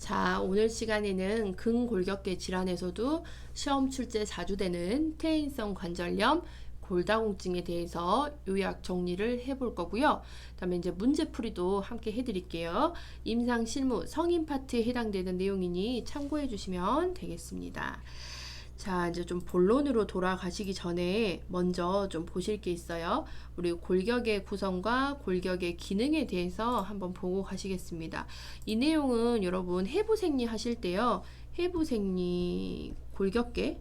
자, 오늘 시간에는 근골격계 질환에서도 시험 출제 자주 되는 퇴행성 관절염, 골다공증에 대해서 요약 정리를 해볼 거고요. 그다음에 이제 문제풀이도 함께 해드릴게요. 임상 실무 성인 파트에 해당되는 내용이니 참고해 주시면 되겠습니다. 자, 이제 좀 본론으로 돌아가시기 전에 먼저 좀 보실 게 있어요. 우리 골격의 구성과 골격의 기능에 대해서 한번 보고 가시겠습니다. 이 내용은 여러분 해부생리 하실 때요. 해부생리 골격계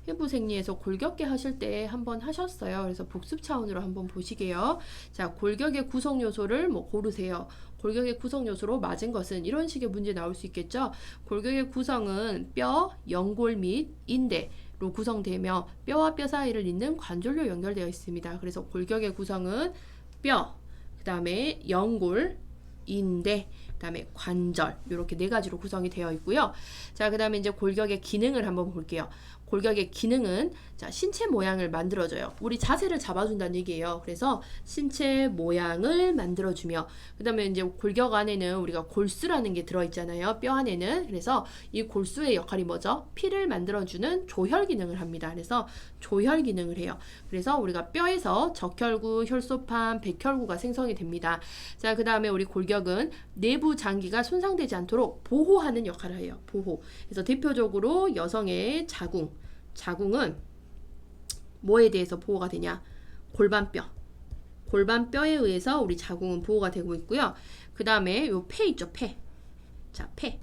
해부생리에서 골격계 하실 때 한번 하셨어요. 그래서 복습 차원으로 한번 보시게요. 자, 골격의 구성 요소를 고르세요. 골격의 구성 요소로 맞은 것은 이런 식의 문제 나올 수 있겠죠. 골격의 구성은 뼈, 연골 및 인대로 구성되며 뼈와 뼈 사이를 잇는 관절로 연결되어 있습니다. 그래서 골격의 구성은 뼈, 그 다음에 연골, 인대, 그 다음에 관절, 이렇게 네 가지로 구성이 되어 있고요. 자, 그 다음에 이제 골격의 기능을 한번 볼게요. 골격의 기능은 자, 신체 모양을 만들어줘요. 우리 자세를 잡아준다는 얘기예요. 그래서 신체 모양을 만들어주며, 그 다음에 이제 골격 안에는 우리가 골수라는 게 들어있잖아요. 뼈 안에는. 그래서 이 골수의 역할이 뭐죠? 피를 만들어주는 조혈 기능을 합니다. 그래서 조혈 기능을 해요. 그래서 우리가 뼈에서 적혈구, 혈소판, 백혈구가 생성이 됩니다. 자, 그 다음에 우리 골격은 내부 장기가 손상되지 않도록 보호하는 역할을 해요. 보호. 그래서 대표적으로 여성의 자궁은 뭐에 대해서 보호가 되냐? 골반뼈. 골반뼈에 의해서 우리 자궁은 보호가 되고 있고요. 그 다음에 요 폐 있죠, 폐. 자, 폐.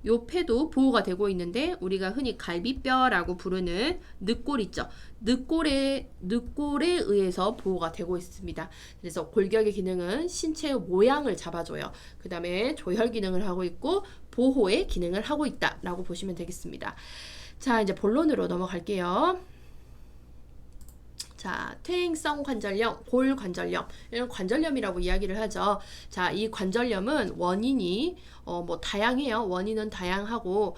요 폐도 보호가 되고 있는데 우리가 흔히 갈비뼈라고 부르는 늑골 있죠. 늑골에 의해서 보호가 되고 있습니다. 그래서 골격의 기능은 신체의 모양을 잡아줘요. 그 다음에 조혈 기능을 하고 있고 보호의 기능을 하고 있다라고 보시면 되겠습니다. 자, 이제 본론으로 넘어갈게요. 자, 퇴행성 관절염, 골관절염, 이런 관절염이라고 이야기를 하죠. 자, 이 관절염은 원인이 다양해요. 원인은 다양하고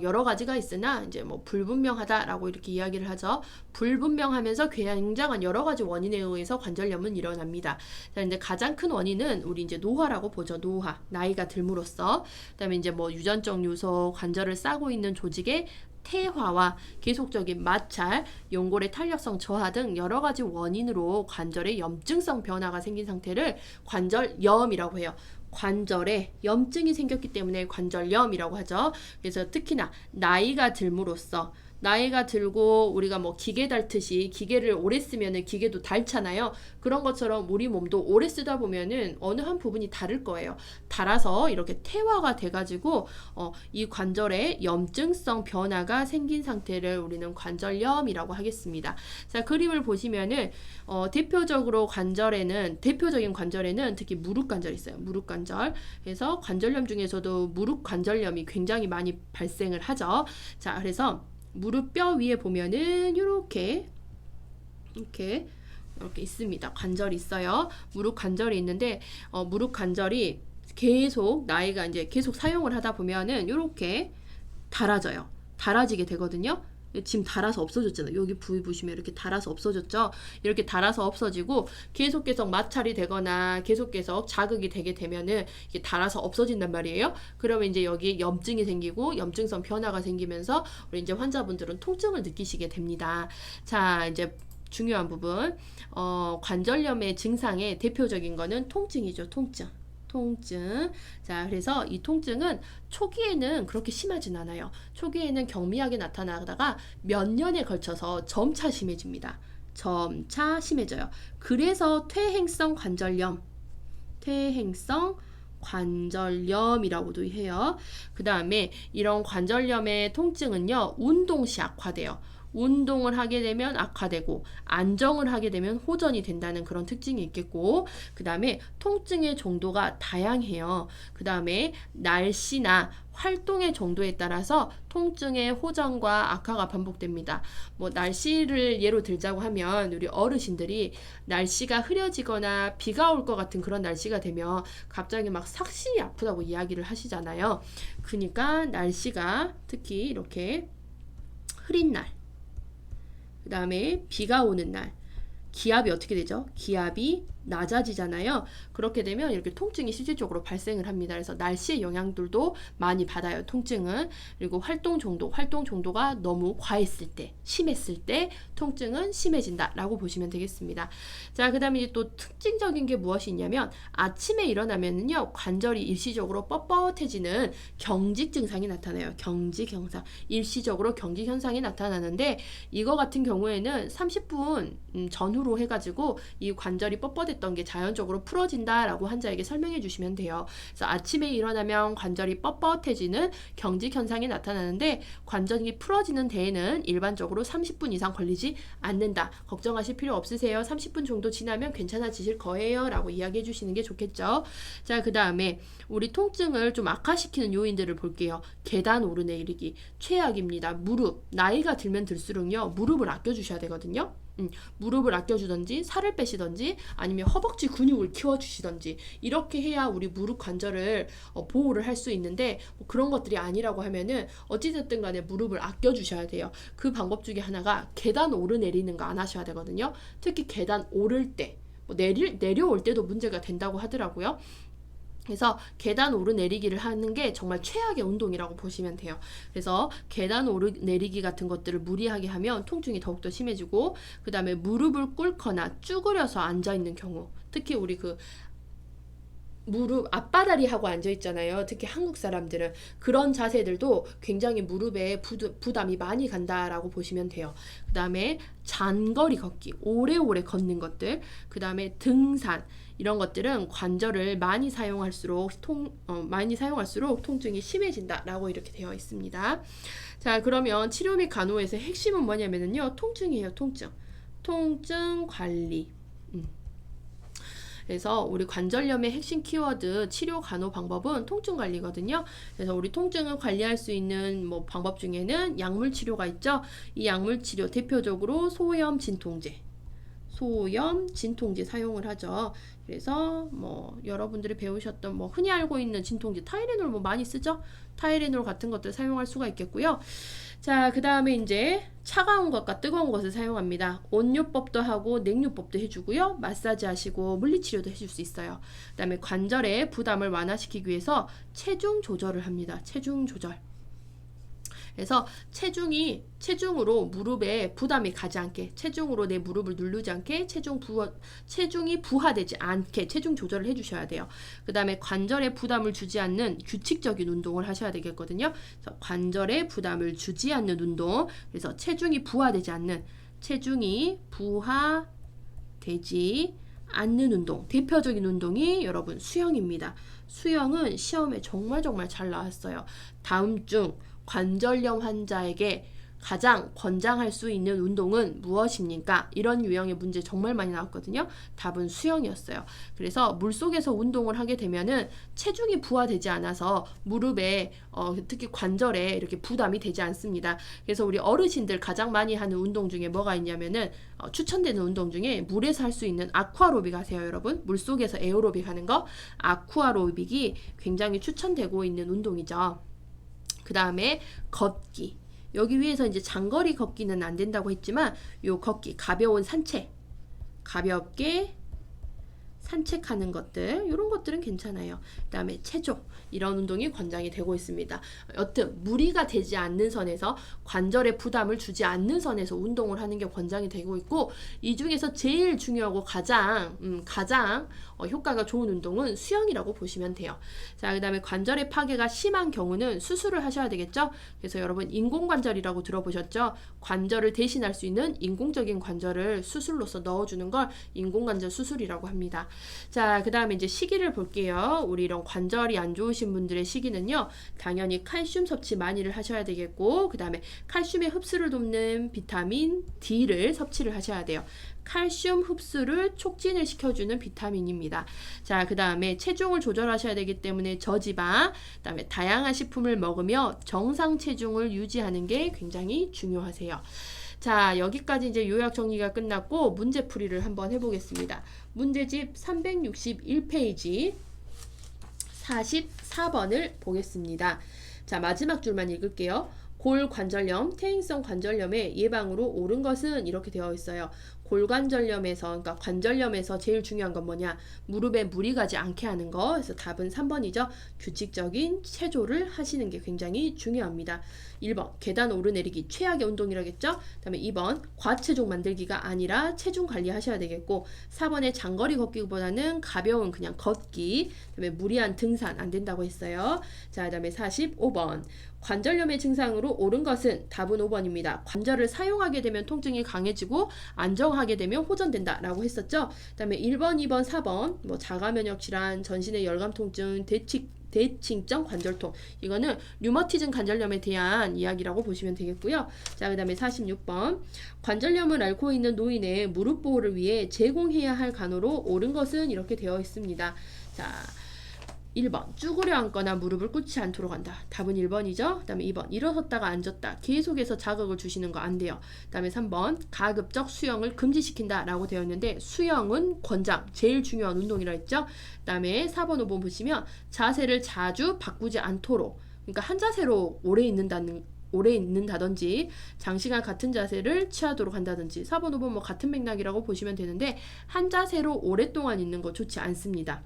여러 가지가 있으나 이제 불분명하다라고 이렇게 이야기를 하죠. 불분명하면서 굉장한 여러 가지 원인에 의해서 관절염은 일어납니다. 자, 이제 가장 큰 원인은 우리 이제 노화라고 보죠. 노화, 나이가 들므로써. 그다음에 이제 유전적 요소, 관절을 싸고 있는 조직의 퇴화와 계속적인 마찰, 연골의 탄력성 저하 등 여러 가지 원인으로 관절의 염증성 변화가 생긴 상태를 관절염이라고 해요. 관절에 염증이 생겼기 때문에 관절염이라고 하죠. 그래서 특히나 나이가 들고 우리가 기계 닳듯이 기계를 오래 쓰면은 기계도 닳잖아요. 그런 것처럼 우리 몸도 오래 쓰다 보면은 어느 한 부분이 닳을 거예요. 닳아서 이렇게 퇴화가 돼가지고 이 관절에 염증성 변화가 생긴 상태를 우리는 관절염이라고 하겠습니다. 자, 그림을 보시면은 대표적인 관절에는 특히 무릎 관절이 있어요. 무릎 관절. 그래서 관절염 중에서도 무릎 관절염이 굉장히 많이 발생을 하죠. 자, 그래서 무릎 뼈 위에 보면은 이렇게 있습니다. 관절이 있어요. 무릎 관절이 있는데 무릎 관절이 계속 나이가 이제 계속 사용을 하다 보면은 이렇게 닳아지게 되거든요. 지금 닳아서 없어졌잖아요. 여기 부위 보시면 이렇게 닳아서 없어졌죠. 이렇게 닳아서 없어지고 계속 마찰이 되거나 계속 자극이 되게 되면은 이게 닳아서 없어진단 말이에요. 그러면 이제 여기 염증이 생기고 염증성 변화가 생기면서 우리 이제 환자분들은 통증을 느끼시게 됩니다. 자, 이제 중요한 부분, 관절염의 증상의 대표적인 거는 통증이죠. 통증. 자, 그래서 이 통증은 초기에는 그렇게 심하진 않아요. 초기에는 경미하게 나타나다가 몇 년에 걸쳐서 점차 심해집니다. 점차 심해져요. 그래서 퇴행성 관절염이라고도 해요. 그 다음에 이런 관절염의 통증은요, 운동 시 악화돼요. 운동을 하게 되면 악화되고 안정을 하게 되면 호전이 된다는 그런 특징이 있겠고, 그 다음에 통증의 정도가 다양해요. 그 다음에 날씨나 활동의 정도에 따라서 통증의 호전과 악화가 반복됩니다. 날씨를 예로 들자고 하면 우리 어르신들이 날씨가 흐려지거나 비가 올 것 같은 그런 날씨가 되면 갑자기 삭신이 아프다고 이야기를 하시잖아요. 그러니까 날씨가 특히 이렇게 흐린 날, 그 다음에 비가 오는 날, 기압이 어떻게 되죠? 기압이 낮아지잖아요. 그렇게 되면 이렇게 통증이 실질적으로 발생을 합니다. 그래서 날씨의 영향들도 많이 받아요. 통증은. 그리고 활동 정도가 너무 과했을 때, 심했을 때 통증은 심해진다라고 보시면 되겠습니다. 자, 그다음에 이제 또 특징적인 게 무엇이 있냐면 아침에 일어나면은요 관절이 일시적으로 뻣뻣해지는 경직 증상이 나타나요. 경직 현상, 일시적으로 경직 현상이 나타나는데 이거 같은 경우에는 30분 전후로 해가지고 이 관절이 뻣뻣했던 게 자연적으로 풀어진다라고 환자에게 설명해 주시면 돼요. 그래서 아침에 일어나면 관절이 뻣뻣해지는 경직 현상이 나타나는데 관절이 풀어지는 데에는 일반적으로 30분 이상 걸리지 않는다. 걱정하실 필요 없으세요. 30분 정도 지나면 괜찮아지실 거예요 라고 이야기해 주시는 게 좋겠죠. 자, 그 다음에 우리 통증을 좀 악화시키는 요인들을 볼게요. 계단 오르내리기 최악입니다. 무릎, 나이가 들면 들수록요 무릎을 아껴주셔야 되거든요. 무릎을 아껴주던지 살을 빼시던지 아니면 허벅지 근육을 키워주시던지 이렇게 해야 우리 무릎 관절을 보호를 할 수 있는데 뭐 그런 것들이 아니라고 하면은 어찌됐든 간에 무릎을 아껴주셔야 돼요. 그 방법 중에 하나가 계단 오르내리는 거 안 하셔야 되거든요. 특히 계단 오를 때 뭐 내려올 때도 문제가 된다고 하더라고요. 그래서 계단 오르내리기를 하는 게 정말 최악의 운동이라고 보시면 돼요. 그래서 계단 오르내리기 같은 것들을 무리하게 하면 통증이 더욱더 심해지고 그 다음에 무릎을 꿇거나 쭈그려서 앉아있는 경우 특히 우리 그 무릎 앞바다리 하고 앉아 있잖아요. 특히 한국 사람들은 그런 자세들도 굉장히 무릎에 부담이 많이 간다라고 보시면 돼요. 그 다음에 장거리 걷기, 오래오래 걷는 것들, 그 다음에 등산 이런 것들은 관절을 많이 사용할수록 통증이 심해진다라고 이렇게 되어 있습니다. 자, 그러면 치료 및 간호에서 핵심은 뭐냐면요, 통증이에요. 통증 관리. 그래서 우리 관절염의 핵심 키워드 치료 간호 방법은 통증 관리거든요. 그래서 우리 통증을 관리할 수 있는 뭐 방법 중에는 약물 치료가 있죠. 이 약물 치료 대표적으로 소염 진통제 사용을 하죠. 그래서 뭐 여러분들이 배우셨던 뭐 흔히 알고 있는 진통제 타이레놀 뭐 많이 쓰죠. 타이레놀 같은 것들 사용할 수가 있겠고요. 자, 그 다음에 이제 차가운 것과 뜨거운 것을 사용합니다. 온요법도 하고 냉요법도 해주고요. 마사지 하시고 물리치료도 해줄 수 있어요. 그 다음에 관절의 부담을 완화시키기 위해서 체중 조절을 합니다. 체중 조절. 그래서 체중으로 무릎에 부담이 가지 않게, 체중으로 내 무릎을 누르지 않게, 체중이 부하되지 않게 체중 조절을 해주셔야 돼요. 그 다음에 관절에 부담을 주지 않는 규칙적인 운동을 하셔야 되겠거든요. 그래서 관절에 부담을 주지 않는 운동, 그래서 체중이 부하되지 않는 운동, 대표적인 운동이 여러분 수영입니다. 수영은 시험에 정말 잘 나왔어요. 다음 중 관절염 환자에게 가장 권장할 수 있는 운동은 무엇입니까? 이런 유형의 문제 정말 많이 나왔거든요. 답은 수영이었어요. 그래서 물속에서 운동을 하게 되면은 체중이 부하되지 않아서 무릎에 특히 관절에 이렇게 부담이 되지 않습니다. 그래서 우리 어르신들 가장 많이 하는 운동 중에 뭐가 있냐면은 추천되는 운동 중에 물에서 할 수 있는 아쿠아로빅 아세요, 여러분? 물속에서 에어로빅 하는 거 아쿠아로빅이 굉장히 추천되고 있는 운동이죠. 그 다음에 걷기. 여기 위에서 이제 장거리 걷기는 안 된다고 했지만 요 걷기, 가벼운 산책, 가볍게 산책하는 것들, 이런 것들은 괜찮아요. 그 다음에 체조, 이런 운동이 권장이 되고 있습니다. 여튼 무리가 되지 않는 선에서 관절에 부담을 주지 않는 선에서 운동을 하는 게 권장이 되고 있고, 이 중에서 제일 중요하고 가장 효과가 좋은 운동은 수영이라고 보시면 돼요. 자, 그 다음에 관절의 파괴가 심한 경우는 수술을 하셔야 되겠죠. 그래서 여러분 인공관절이라고 들어보셨죠? 관절을 대신할 수 있는 인공적인 관절을 수술로서 넣어주는 걸 인공관절 수술이라고 합니다. 자, 그 다음에 이제 시기를 볼게요. 우리 이런 관절이 안 좋으신 분들의 시기는요, 당연히 칼슘 섭취 많이를 하셔야 되겠고, 그 다음에 칼슘의 흡수를 돕는 비타민 D를 섭취를 하셔야 돼요. 칼슘 흡수를 촉진을 시켜주는 비타민입니다. 자, 그 다음에 체중을 조절하셔야 되기 때문에 저지방, 그 다음에 다양한 식품을 먹으며 정상 체중을 유지하는 게 굉장히 중요하세요. 자, 여기까지 이제 요약 정리가 끝났고 문제풀이를 한번 해보겠습니다. 문제집 361페이지 44번을 보겠습니다. 자, 마지막 줄만 읽을게요. 골관절염, 퇴행성 관절염의 예방으로 옳은 것은 이렇게 되어 있어요. 골관절염에서, 그러니까 관절염에서 제일 중요한 건 뭐냐? 무릎에 무리 가지 않게 하는 거. 그래서 답은 3번이죠. 규칙적인 체조를 하시는 게 굉장히 중요합니다. 1번 계단 오르내리기 최악의 운동이라겠죠. 그다음에 2번 과체중 만들기가 아니라 체중 관리하셔야 되겠고, 4번에 장거리 걷기보다는 가벼운 그냥 걷기, 그다음에 무리한 등산 안 된다고 했어요. 자, 그다음에 45번 관절염의 증상으로 옳은 것은 답은 5번입니다. 관절을 사용하게 되면 통증이 강해지고 안정하게 되면 호전된다 라고 했었죠. 그 다음에 1번, 2번, 4번 뭐 자가면역 질환, 전신의 열감 통증, 대칭성 관절통, 이거는 류머티즘 관절염에 대한 이야기라고 보시면 되겠고요. 자, 그 다음에 46번 관절염을 앓고 있는 노인의 무릎 보호를 위해 제공해야 할 간호로 옳은 것은 이렇게 되어 있습니다. 자, 1번 쭈그려 앉거나 무릎을 꿇지 않도록 한다. 답은 1번이죠. 그 다음에 2번 일어섰다가 앉았다. 계속해서 자극을 주시는 거 안 돼요. 그 다음에 3번 가급적 수영을 금지시킨다 라고 되어 있는데, 수영은 권장, 제일 중요한 운동이라 했죠. 그 다음에 4번 5번 보시면 자세를 자주 바꾸지 않도록, 그러니까 한 자세로 오래 있는다든지 장시간 같은 자세를 취하도록 한다든지, 4번 5번 뭐 같은 맥락이라고 보시면 되는데, 한 자세로 오랫동안 있는 거 좋지 않습니다.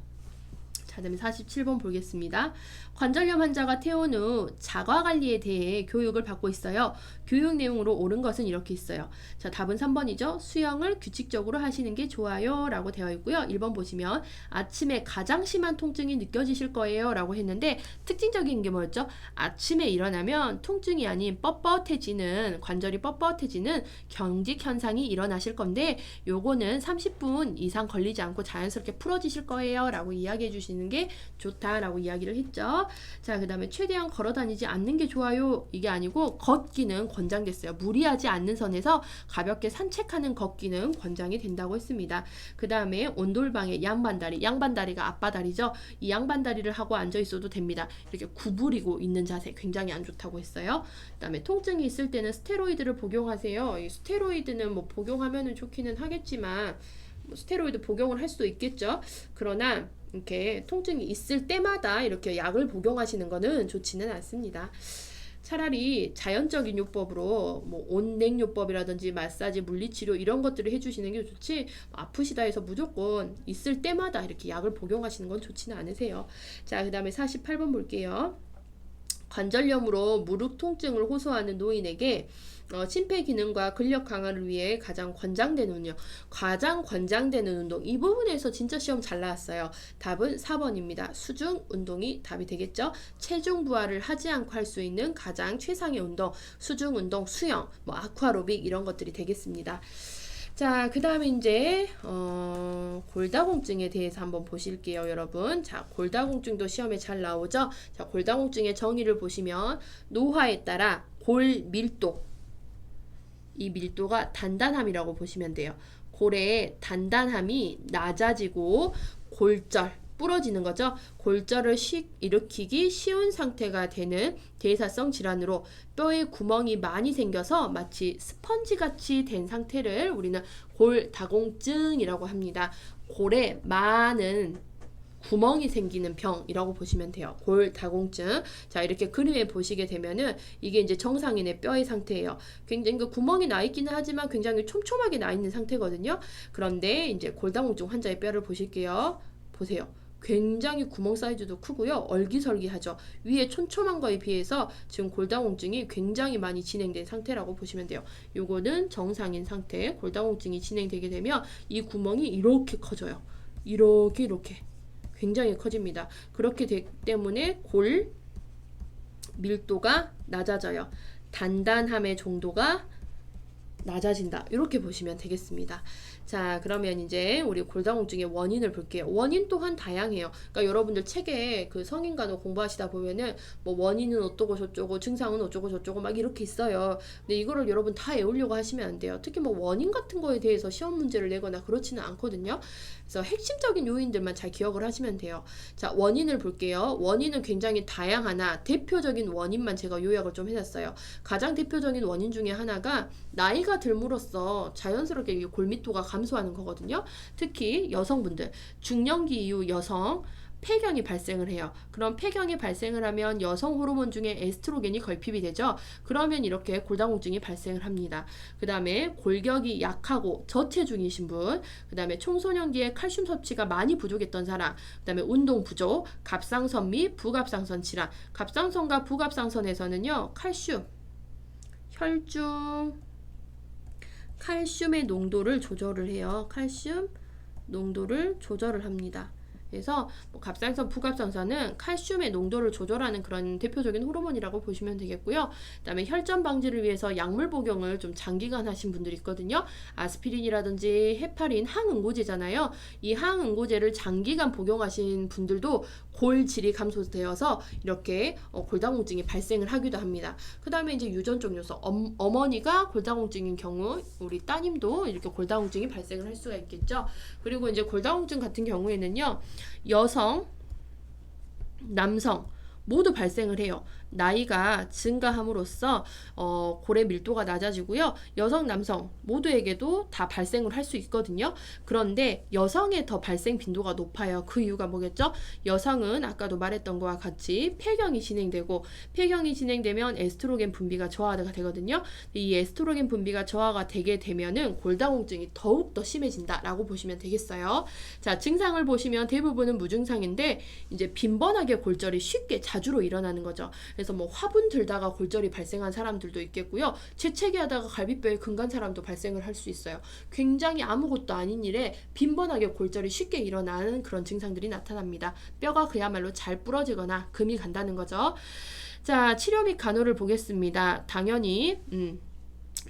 그 다음에 47번 보겠습니다. 관절염 환자가 퇴원 후 자가관리에 대해 교육을 받고 있어요. 교육 내용으로 옳은 것은 이렇게 있어요. 자, 답은 3번이죠. 수영을 규칙적으로 하시는 게 좋아요 라고 되어 있고요. 1번 보시면 아침에 가장 심한 통증이 느껴지실 거예요 라고 했는데, 특징적인 게 뭐였죠? 아침에 일어나면 통증이 아닌 뻣뻣해지는, 관절이 뻣뻣해지는 경직 현상이 일어나실 건데, 요거는 30분 이상 걸리지 않고 자연스럽게 풀어지실 거예요 라고 이야기해 주시는 게 좋다라고 이야기를 했죠. 자, 그 다음에 최대한 걸어 다니지 않는 게 좋아요, 이게 아니고 걷기는 권장됐어요. 무리하지 않는 선에서 가볍게 산책하는 걷기는 권장이 된다고 했습니다. 그 다음에 온돌방의 양반다리, 양반다리가 앞바다리죠. 이 양반다리를 하고 앉아 있어도 됩니다. 이렇게 구부리고 있는 자세 굉장히 안 좋다고 했어요. 그 다음에 통증이 있을 때는 스테로이드를 복용하세요. 이 스테로이드는 뭐 복용하면은 좋기는 하겠지만, 스테로이드 복용을 할 수도 있겠죠. 그러나 이렇게 통증이 있을 때마다 이렇게 약을 복용하시는 거는 좋지는 않습니다. 차라리 자연적인 요법으로 뭐 온냉요법이라든지 마사지, 물리치료 이런 것들을 해주시는 게 좋지, 아프시다 해서 무조건 있을 때마다 이렇게 약을 복용하시는 건 좋지는 않으세요. 자, 그 다음에 48번 볼게요. 관절염으로 무릎 통증을 호소하는 노인에게 심폐기능과 근력 강화를 위해 가장 권장되는 운동, 이 부분에서 진짜 시험 잘 나왔어요. 답은 4번입니다. 수중 운동이 답이 되겠죠. 체중 부하를 하지 않고 할 수 있는 가장 최상의 운동, 수중 운동, 수영, 뭐 아쿠아로빅 이런 것들이 되겠습니다. 자, 그 다음에 이제 골다공증에 대해서 한번 보실게요, 여러분. 자, 골다공증도 시험에 잘 나오죠. 자, 골다공증의 정의를 보시면 노화에 따라 골 밀도, 이 밀도가 단단함이라고 보시면 돼요. 골의 단단함이 낮아지고 골절, 부러지는 거죠. 골절을 일으키기 쉬운 상태가 되는 대사성 질환으로 뼈에 구멍이 많이 생겨서 마치 스펀지같이 된 상태를 우리는 골다공증이라고 합니다. 골에 많은 구멍이 생기는 병이라고 보시면 돼요. 골다공증. 자, 이렇게 그림에 보시게 되면은 이게 이제 정상인의 뼈의 상태예요. 굉장히 그 구멍이 나 있기는 하지만 굉장히 촘촘하게 나 있는 상태거든요. 그런데 이제 골다공증 환자의 뼈를 보실게요. 보세요. 굉장히 구멍 사이즈도 크고요. 얼기설기하죠. 위에 촘촘한 거에 비해서 지금 골다공증이 굉장히 많이 진행된 상태라고 보시면 돼요. 요거는 정상인 상태. 골다공증이 진행되게 되면 이 구멍이 이렇게 커져요. 이렇게 굉장히 커집니다. 그렇기 때문에 골 밀도가 낮아져요. 단단함의 정도가 낮아진다. 이렇게 보시면 되겠습니다. 자, 그러면 이제 우리 골다공증의 원인을 볼게요. 원인 또한 다양해요. 그러니까 여러분들 책에 그 성인간호 공부하시다 보면은 뭐 원인은 어쩌고 저쩌고, 증상은 어쩌고 저쩌고 막 이렇게 있어요. 근데 이거를 여러분 다 외우려고 하시면 안 돼요. 특히 뭐 원인 같은 거에 대해서 시험 문제를 내거나 그렇지는 않거든요. 그래서 핵심적인 요인들만 잘 기억을 하시면 돼요. 자, 원인을 볼게요. 원인은 굉장히 다양하나 대표적인 원인만 제가 요약을 좀 해놨어요. 가장 대표적인 원인 중에 하나가 나이가 들므로써 자연스럽게 이 골밀도가 감소하는 거거든요. 특히 여성분들, 중년기 이후 여성, 폐경이 발생을 해요. 그럼 폐경이 발생을 하면 여성 호르몬 중에 에스트로겐이 결핍이 되죠. 그러면 이렇게 골다공증이 발생을 합니다. 그 다음에 골격이 약하고 저체중이신 분, 그 다음에 청소년기에 칼슘 섭취가 많이 부족했던 사람, 그 다음에 운동 부족, 갑상선 및 부갑상선 질환. 갑상선과 부갑상선에서는요, 칼슘, 혈중, 칼슘의 농도를 조절을 해요. 칼슘 농도를 조절을 합니다. 그래서 뭐 갑상선, 부갑상선은 칼슘의 농도를 조절하는 그런 대표적인 호르몬이라고 보시면 되겠고요. 그다음에 혈전 방지를 위해서 약물 복용을 좀 장기간 하신 분들이 있거든요. 아스피린이라든지 헤파린, 항응고제잖아요. 이 항응고제를 장기간 복용하신 분들도 골질이 감소되어서 이렇게 골다공증이 발생을 하기도 합니다. 그 다음에 이제 유전적 요소, 어머니가 골다공증인 경우 우리 따님도 이렇게 골다공증이 발생을 할 수가 있겠죠. 그리고 이제 골다공증 같은 경우에는요, 여성, 남성 모두 발생을 해요. 나이가 증가함으로써 골의 밀도가 낮아지고요. 여성, 남성 모두에게도 다 발생을 할 수 있거든요. 그런데 여성의 더 발생 빈도가 높아요. 그 이유가 뭐겠죠? 여성은 아까도 말했던 것과 같이 폐경이 진행되고, 폐경이 진행되면 에스트로겐 분비가 저하가 되거든요. 이 에스트로겐 분비가 저하가 되게 되면은 골다공증이 더욱더 심해진다라고 보시면 되겠어요. 자, 증상을 보시면 대부분은 무증상인데 이제 빈번하게 골절이 쉽게 자주로 일어나는 거죠. 그래서 뭐 화분 들다가 골절이 발생한 사람들도 있겠고요. 재채기 하다가 갈비뼈에 금 간 사람도 발생을 할 수 있어요. 굉장히 아무것도 아닌 일에 빈번하게 골절이 쉽게 일어나는 그런 증상들이 나타납니다. 뼈가 그야말로 잘 부러지거나 금이 간다는 거죠. 자, 치료 및 간호를 보겠습니다. 당연히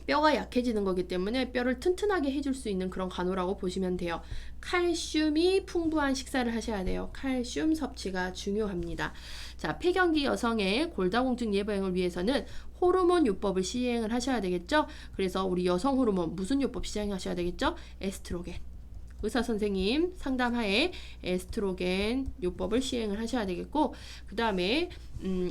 뼈가 약해지는 거기 때문에 뼈를 튼튼하게 해줄 수 있는 그런 간호라고 보시면 돼요. 칼슘이 풍부한 식사를 하셔야 돼요. 칼슘 섭취가 중요합니다. 자, 폐경기 여성의 골다공증 예방을 위해서는 호르몬 요법을 시행을 하셔야 되겠죠. 그래서 우리 여성 호르몬 무슨 요법 시행하셔야 되겠죠? 에스트로겐. 의사 선생님 상담하에 에스트로겐 요법을 시행을 하셔야 되겠고, 그 다음에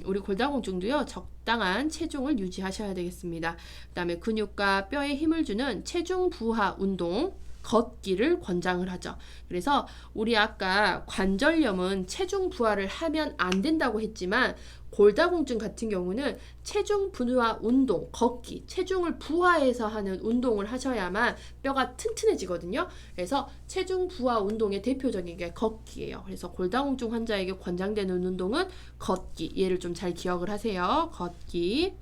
우리 골다공증도요, 적당한 체중을 유지하셔야 되겠습니다. 그 다음에 근육과 뼈에 힘을 주는 체중 부하 운동, 걷기를 권장을 하죠. 그래서 우리 아까 관절염은 체중 부하를 하면 안 된다고 했지만, 골다공증 같은 경우는 체중 부하 운동, 걷기, 체중을 부하해서 하는 운동을 하셔야만 뼈가 튼튼해지거든요. 그래서 체중 부하 운동의 대표적인 게 걷기예요. 그래서 골다공증 환자에게 권장되는 운동은 걷기. 얘를 좀 잘 기억을 하세요. 걷기.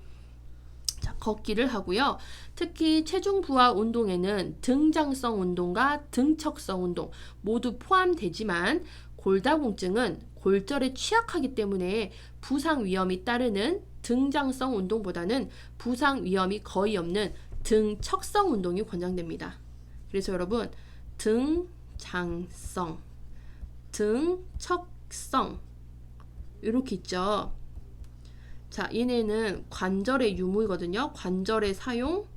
자, 걷기를 하고요. 특히 체중 부하 운동에는 등장성 운동과 등척성 운동 모두 포함되지만, 골다공증은 골절에 취약하기 때문에 부상 위험이 따르는 등장성 운동보다는 부상 위험이 거의 없는 등척성 운동이 권장됩니다. 그래서 여러분, 등장성, 등척성 이렇게 있죠. 자, 얘네는 관절의 유무이거든요. 관절의 사용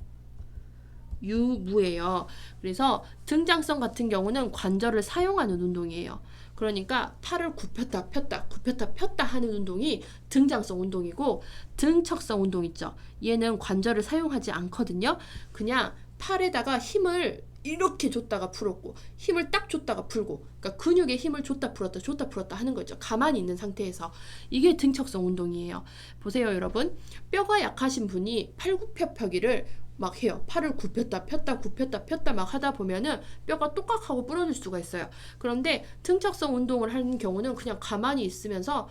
유무예요. 그래서 등장성 같은 경우는 관절을 사용하는 운동이에요. 그러니까 팔을 굽혔다 폈다 굽혔다 폈다 하는 운동이 등장성 운동이고, 등척성 운동 있죠. 얘는 관절을 사용하지 않거든요. 그냥 팔에다가 힘을 이렇게 줬다가 풀었고, 힘을 딱 줬다가 풀고, 그러니까 근육에 힘을 줬다 풀었다 하는 거죠. 가만히 있는 상태에서. 이게 등척성 운동이에요. 보세요, 여러분. 뼈가 약하신 분이 팔굽혀펴기를 막 해요. 팔을 굽혔다 폈다 막 하다 보면은 뼈가 똑딱하고 부러질 수가 있어요. 그런데 등척성 운동을 하는 경우는 그냥 가만히 있으면서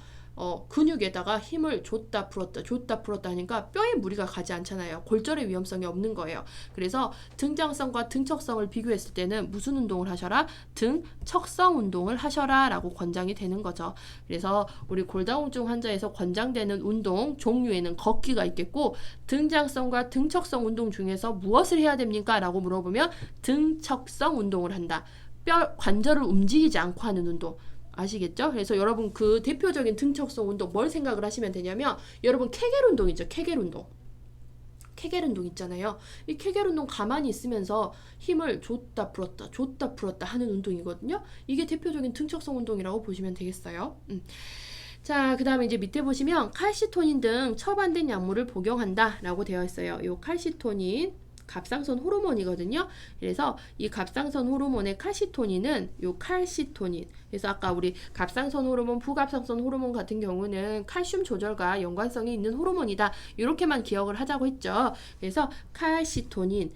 근육에다가 힘을 줬다 풀었다 하니까 뼈에 무리가 가지 않잖아요. 골절의 위험성이 없는 거예요. 그래서 등장성과 등척성을 비교했을 때는 무슨 운동을 하셔라? 등척성 운동을 하셔라 라고 권장이 되는 거죠. 그래서 우리 골다공증 환자에서 권장되는 운동 종류에는 걷기가 있겠고, 등장성과 등척성 운동 중에서 무엇을 해야 됩니까? 라고 물어보면 등척성 운동을 한다. 뼈 관절을 움직이지 않고 하는 운동. 아시겠죠? 그래서 여러분 그 대표적인 등척성 운동 뭘 생각을 하시면 되냐면, 여러분 케겔 운동 있죠? 케겔 운동. 케겔 운동 있잖아요. 이 케겔 운동 가만히 있으면서 힘을 줬다 풀었다 하는 운동이거든요. 이게 대표적인 등척성 운동이라고 보시면 되겠어요. 자, 그 다음에 이제 밑에 보시면 칼시토닌 등 처방된 약물을 복용한다 라고 되어 있어요. 요 칼시토닌, 갑상선 호르몬이거든요. 그래서 이 갑상선 호르몬의 칼시토닌은 요 칼시토닌. 그래서 아까 우리 갑상선 호르몬, 부갑상선 호르몬 같은 경우는 칼슘 조절과 연관성이 있는 호르몬이다. 이렇게만 기억을 하자고 했죠. 그래서 칼시토닌,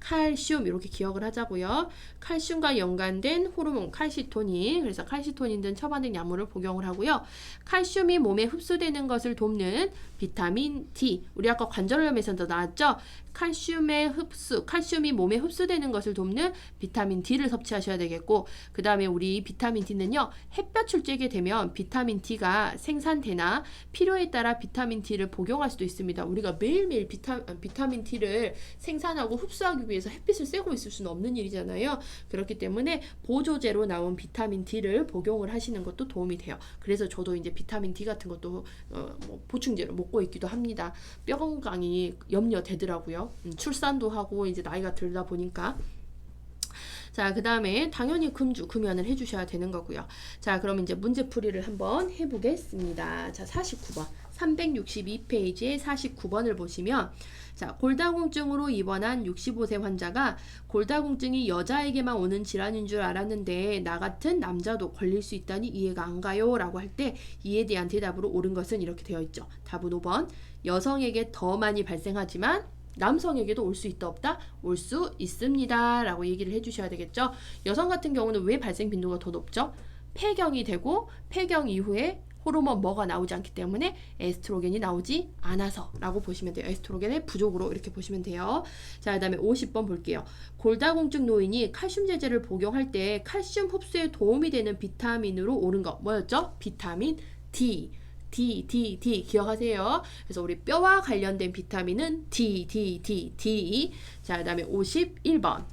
칼슘 이렇게 기억을 하자고요. 칼슘과 연관된 호르몬 칼시토닌. 그래서 칼시토닌 등 처방된 약물을 복용을 하고요. 칼슘이 몸에 흡수되는 것을 돕는 비타민 D. 우리 아까 관절염에서도 나왔죠. 칼슘이 몸에 흡수되는 것을 돕는 비타민 D를 섭취하셔야 되겠고, 그 다음에 우리 비타민 D는요, 햇볕을 쬐게 되면 비타민 D가 생산되나 필요에 따라 비타민 D를 복용할 수도 있습니다. 우리가 매일매일 비타민 D를 생산하고 흡수하기 위해서 햇빛을 쐬고 있을 수는 없는 일이잖아요. 그렇기 때문에 보조제로 나온 비타민 D를 복용을 하시는 것도 도움이 돼요. 그래서 저도 이제 비타민 D 같은 것도 뭐 보충제로 먹고 있기도 합니다. 뼈 건강이 염려되더라고요. 출산도 하고 이제 나이가 들다 보니까. 자, 그 다음에 당연히 금연을 해주셔야 되는 거고요. 자, 그럼 이제 문제풀이를 한번 해보겠습니다. 자, 49번. 362페이지에 49번을 보시면, 자, 골다공증으로 입원한 65세 환자가 골다공증이 여자에게만 오는 질환인 줄 알았는데 나 같은 남자도 걸릴 수 있다니 이해가 안 가요 라고 할 때 이에 대한 대답으로 옳은 것은 이렇게 되어 있죠. 답은 5번. 여성에게 더 많이 발생하지만 남성에게도 올 수 있다 없다? 올 수 있습니다 라고 얘기를 해주셔야 되겠죠. 여성 같은 경우는 왜 발생 빈도가 더 높죠? 폐경이 되고 폐경 이후에 호르몬 뭐가 나오지 않기 때문에 에스트로겐이 나오지 않아서 라고 보시면 돼요. 에스트로겐의 부족으로 이렇게 보시면 돼요. 자, 그 다음에 50번 볼게요. 골다공증 노인이 칼슘 제제를 복용할 때 칼슘 흡수에 도움이 되는 비타민으로 옳은 거 뭐였죠? 비타민 D. D 기억하세요. 그래서 우리 뼈와 관련된 비타민은 D. 자, 그 다음에 51번.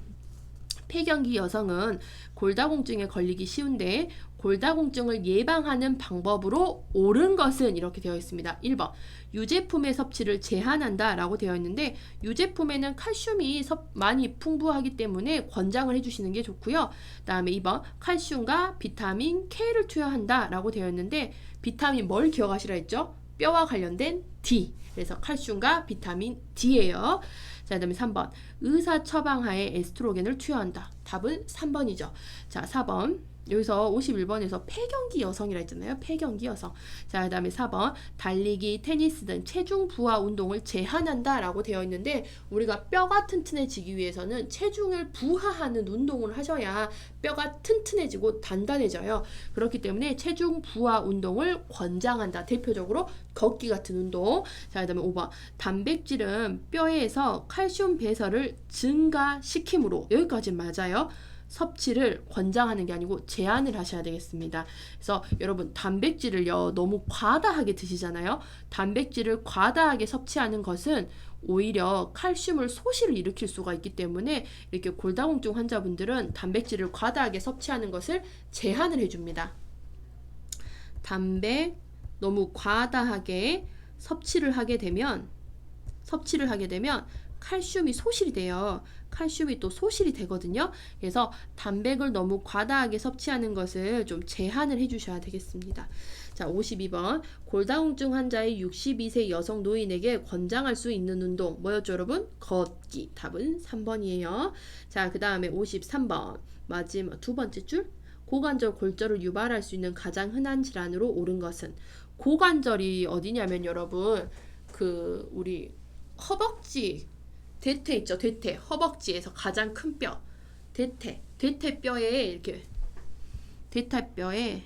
폐경기 여성은 골다공증에 걸리기 쉬운데 골다공증을 예방하는 방법으로 옳은 것은 이렇게 되어 있습니다. 1번. 유제품의 섭취를 제한한다 라고 되어 있는데 유제품에는 칼슘이 많이 풍부하기 때문에 권장을 해주시는 게 좋고요. 그 다음에 2번. 칼슘과 비타민 K를 투여한다 라고 되어 있는데 비타민 뭘 기억하시라 했죠? 뼈와 관련된 D. 그래서 칼슘과 비타민 D예요. 자, 그 다음에 3번. 의사 처방하에 에스트로겐을 투여한다. 답은 3번이죠. 자, 4번. 여기서 51번에서 폐경기 여성이라 했잖아요. 폐경기 여성. 자, 그 다음에 4번. 달리기, 테니스 등 체중 부하 운동을 제한한다 라고 되어 있는데 우리가 뼈가 튼튼해지기 위해서는 체중을 부하하는 운동을 하셔야 뼈가 튼튼해지고 단단해져요. 그렇기 때문에 체중 부하 운동을 권장한다. 대표적으로 걷기 같은 운동. 자, 그 다음에 5번. 단백질은 뼈에서 칼슘 배설을 증가시키므로 여기까지 맞아요. 섭취를 권장하는 게 아니고 제한을 하셔야 되겠습니다. 그래서 여러분 단백질을요 너무 과다하게 드시잖아요. 단백질을 과다하게 섭취하는 것은 오히려 칼슘을 소실을 일으킬 수가 있기 때문에 이렇게 골다공증 환자분들은 단백질을 과다하게 섭취하는 것을 제한을 해줍니다. 단백 너무 과다하게 섭취를 하게 되면 칼슘이 소실이 돼요. 칼슘이 또 소실이 되거든요. 그래서 단백을 너무 과다하게 섭취하는 것을 좀 제한을 해주셔야 되겠습니다. 자, 52번. 골다공증 환자의 62세 여성 노인에게 권장할 수 있는 운동 뭐였죠, 여러분? 걷기. 답은 3번이에요. 자, 그 다음에 53번. 마지막 두 번째 줄. 고관절 골절을 유발할 수 있는 가장 흔한 질환으로 옳은 것은 고관절이 어디냐면 여러분 우리 허벅지 대퇴 있죠. 대퇴. 허벅지에서 가장 큰 뼈. 대퇴뼈에 이렇게 대퇴뼈에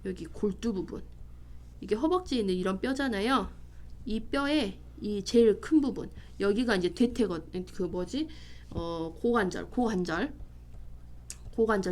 여기 골두 부분. 이게 허벅지에 있는 이런 뼈잖아요. 이 뼈의 이 제일 큰 부분. 여기가 이제 대퇴거든. 고관절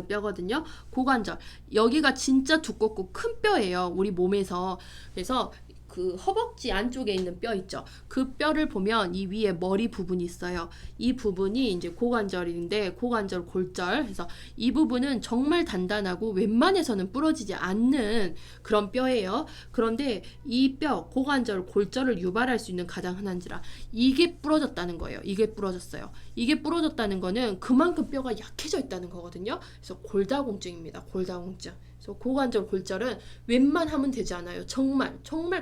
뼈거든요. 고관절. 여기가 진짜 두껍고 큰 뼈예요. 우리 몸에서. 그래서 그 허벅지 안쪽에 있는 뼈 있죠. 그 뼈를 보면 이 위에 머리 부분이 있어요. 이 부분이 이제 고관절인데 고관절 골절. 그래서 이 부분은 정말 단단하고 웬만해서는 부러지지 않는 그런 뼈예요. 그런데 이 뼈 고관절 골절을 유발할 수 있는 가장 흔한 질환. 이게 부러졌다는 거예요. 이게 부러졌어요. 이게 부러졌다는 거는 그만큼 뼈가 약해져 있다는 거거든요. 그래서 골다공증입니다. 골다공증. 그래서 고관절 골절은 웬만하면 되지 않아요. 정말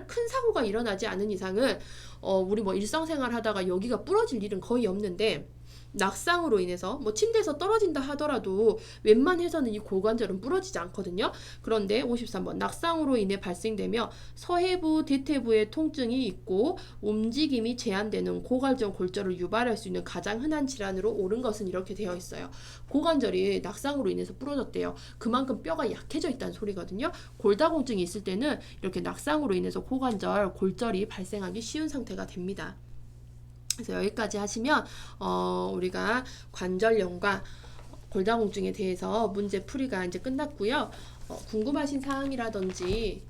큰 사고가 일어나지 않은 이상은 우리 뭐 일상생활 하다가 여기가 부러질 일은 거의 없는데, 낙상으로 인해서 뭐 침대에서 떨어진다 하더라도 웬만해서는 이 고관절은 부러지지 않거든요. 그런데 53번 낙상으로 인해 발생되며 서해부, 대퇴부에 통증이 있고 움직임이 제한되는 고관절 골절을 유발할 수 있는 가장 흔한 질환으로 옳은 것은 이렇게 되어 있어요. 고관절이 낙상으로 인해서 부러졌대요. 그만큼 뼈가 약해져 있다는 소리거든요. 골다공증이 있을 때는 이렇게 낙상으로 인해서 고관절 골절이 발생하기 쉬운 상태가 됩니다. 그래서 여기까지 하시면 우리가 관절염과 골다공증에 대해서 문제 풀이가 이제 끝났고요. 궁금하신 사항이라든지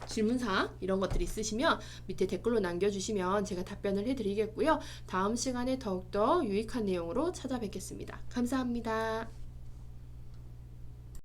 질문사항 이런 것들이 있으시면 밑에 댓글로 남겨주시면 제가 답변을 해드리겠고요. 다음 시간에 더욱더 유익한 내용으로 찾아뵙겠습니다. 감사합니다.